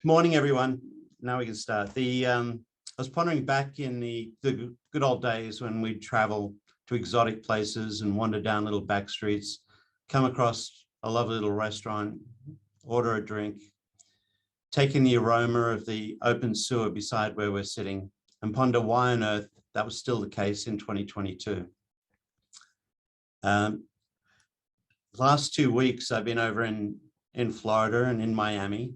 Morning, everyone. Now we can start. I was pondering back in the good old days when we'd travel to exotic places and wander down little back streets, come across a lovely little restaurant, order a drink, take in the aroma of the open sewer beside where we're sitting, and ponder why on earth that was still the case in 2022. Last 2 weeks, I've been over in Florida and in Miami.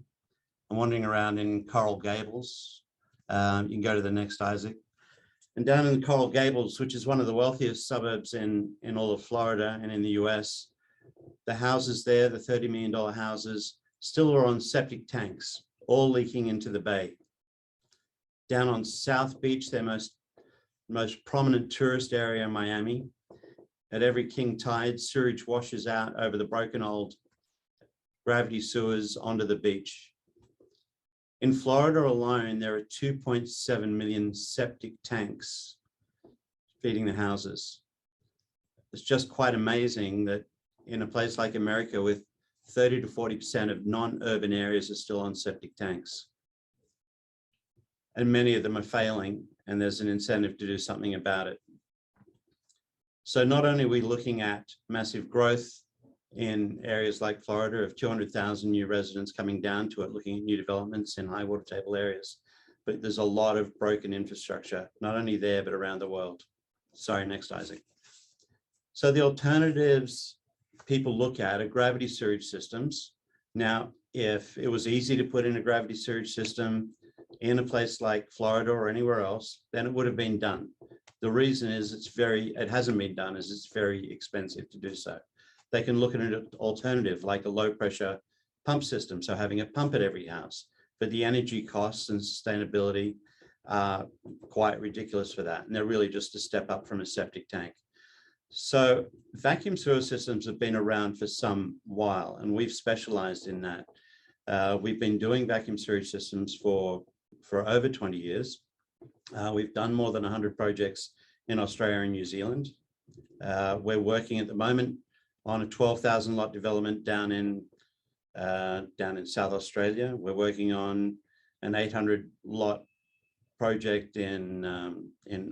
I'm wandering around in Coral Gables. You can go to the next, Isaac. And down in Coral Gables, which is one of the wealthiest suburbs in all of Florida and in the US, the houses there, the $30 million houses, still are on septic tanks, all leaking into the bay. Down on South Beach, their most prominent tourist area in Miami, at every king tide, sewage washes out over the broken old gravity sewers onto the beach. In Florida alone, there are 2.7 million septic tanks feeding the houses. It's just quite amazing that in a place like America, with 30 to 40% of non-urban areas are still on septic tanks. And many of them are failing, and there's an incentive to do something about it. So not only are we looking at massive growth in areas like Florida of 200,000 new residents coming down to it, looking at new developments in high water table areas, but there's a lot of broken infrastructure, not only there, but around the world. Sorry, next, Isaac. So the alternatives people look at are gravity sewage systems. Now, if it was easy to put in a gravity sewage system in a place like Florida or anywhere else, then it would have been done. The reason is it hasn't been done, is it's very expensive to do so. They can look at an alternative like a low pressure pump system, so having a pump at every house, but the energy costs and sustainability are quite ridiculous for that, and they're really just a step up from a septic tank. So vacuum sewer systems have been around for some while, and we've specialized in that. We've been doing vacuum sewage systems for over 20 years. We've done more than 100 projects in Australia and New Zealand. We're working at the moment on a 12,000 lot development down in South Australia. We're working on an 800 lot project in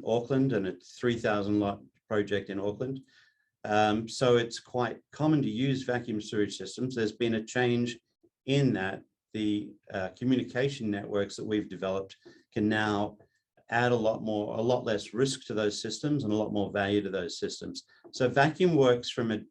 Auckland and a 3,000 lot project in Auckland. So it's quite common to use vacuum sewage systems. There's been a change in that the communication networks that we've developed can now add a lot less risk to those systems and a lot more value to those systems. So vacuum works from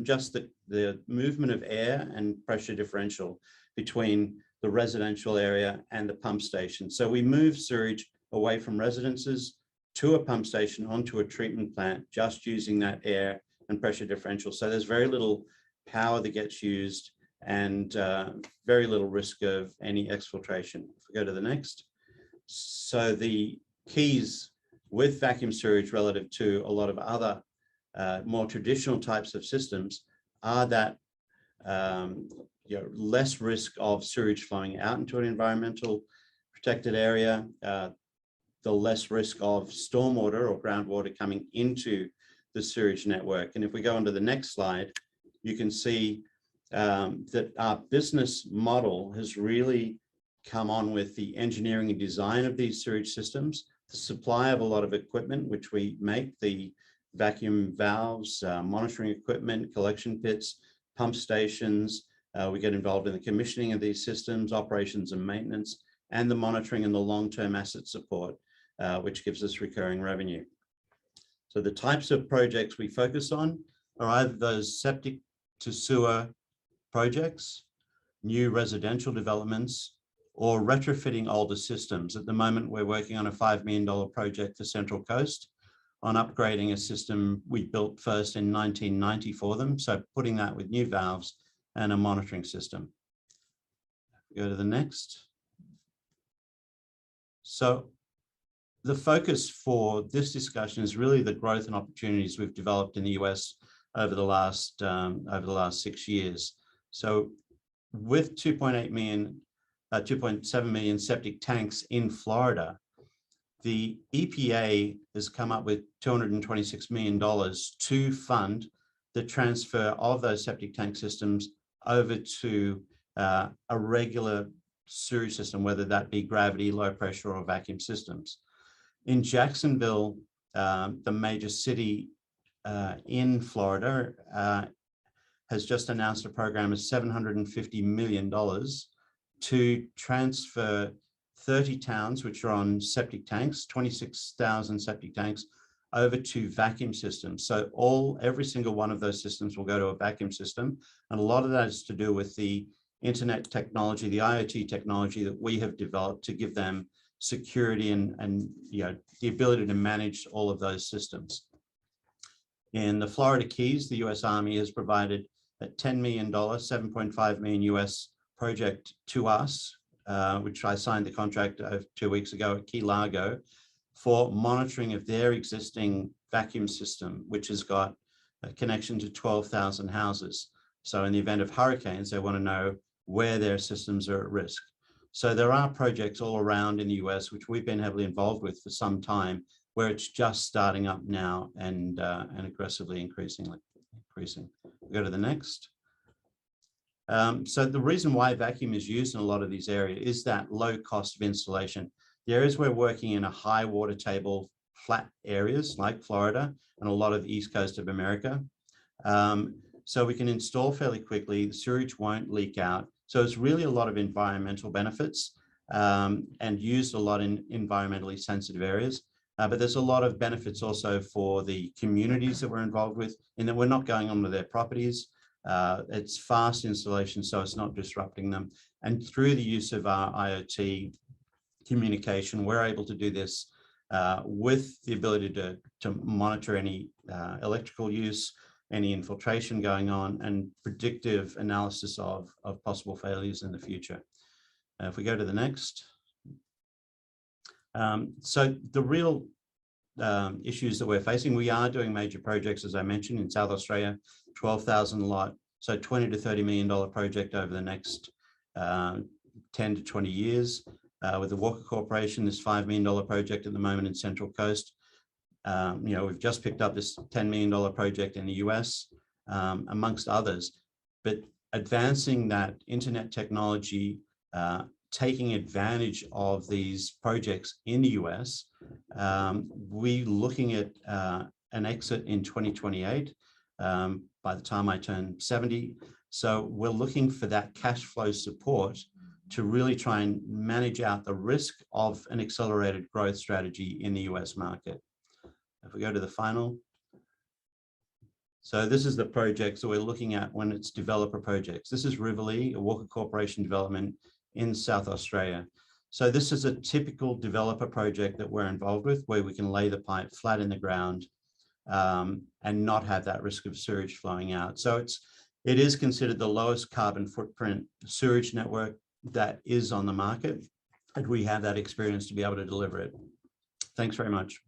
just the movement of air and pressure differential between the residential area and the pump station. So we move sewage away from residences to a pump station onto a treatment plant, just using that air and pressure differential. So there's very little power that gets used and very little risk of any exfiltration. If we go to the next. So the keys with vacuum sewage relative to a lot of other more traditional types of systems are that less risk of sewage flowing out into an environmental protected area, the less risk of stormwater or groundwater coming into the sewage network. And if we go on to the next slide, you can see that our business model has really come on with the engineering and design of these sewage systems, the supply of a lot of equipment, which we make, the vacuum valves, monitoring equipment, collection pits, pump stations. We get involved in the commissioning of these systems, operations and maintenance, and the monitoring and the long-term asset support, which gives us recurring revenue. So the types of projects we focus on are either those septic to sewer projects, new residential developments, or retrofitting older systems. At the moment, we're working on a $5 million project for Central Coast on upgrading a system we built first in 1990 for them. So putting that with new valves and a monitoring system. Go to the next. So the focus for this discussion is really the growth and opportunities we've developed in the US over the last 6 years. So with 2.7 million septic tanks in Florida, the EPA has come up with $226 million to fund the transfer of those septic tank systems over to a regular sewage system, whether that be gravity, low pressure, or vacuum systems. In Jacksonville, the major city in Florida, has just announced a program of $750 million to transfer 30 towns, which are on septic tanks, 26,000 septic tanks, over to vacuum systems. So every single one of those systems will go to a vacuum system. And a lot of that is to do with the internet technology, the IoT technology that we have developed to give them security and the ability to manage all of those systems. In the Florida Keys, the US Army has provided a $10 million, 7.5 million US project to us, which I signed the contract 2 weeks ago at Key Largo, for monitoring of their existing vacuum system, which has got a connection to 12,000 houses. So in the event of hurricanes, they want to know where their systems are at risk. So there are projects all around in the US, which we've been heavily involved with for some time, where it's just starting up now and aggressively increasing. We'll go to the next. So the reason why vacuum is used in a lot of these areas is that low cost of installation. The areas we're working in are high water table, flat areas like Florida and a lot of the East Coast of America. So we can install fairly quickly, the sewage won't leak out. So it's really a lot of environmental benefits and used a lot in environmentally sensitive areas. But there's a lot of benefits also for the communities that we're involved with, in that we're not going onto their properties. It's fast installation, so it's not disrupting them. And through the use of our IoT communication, we're able to do this with the ability to monitor any electrical use, any infiltration going on, and predictive analysis of possible failures in the future. If we go to the next. So the real issues that we're facing, we are doing major projects, as I mentioned, in South Australia, 12,000 lot, so $20 to $30 million project over the next 10 to 20 years. With the Walker Corporation, this $5 million project at the moment in Central Coast. We've just picked up this $10 million project in the US, amongst others. But advancing that internet technology, taking advantage of these projects in the US, we're looking at an exit in 2028 by the time I turn 70. So we're looking for that cash flow support to really try and manage out the risk of an accelerated growth strategy in the US market. If we go to the final. So this is the projects that we're looking at when it's developer projects. This is Rivoli, a Walker Corporation development in South Australia. So this is a typical developer project that we're involved with, where we can lay the pipe flat in the ground and not have that risk of sewage flowing out. So it is considered the lowest carbon footprint sewage network that is on the market, and we have that experience to be able to deliver it. Thanks very much.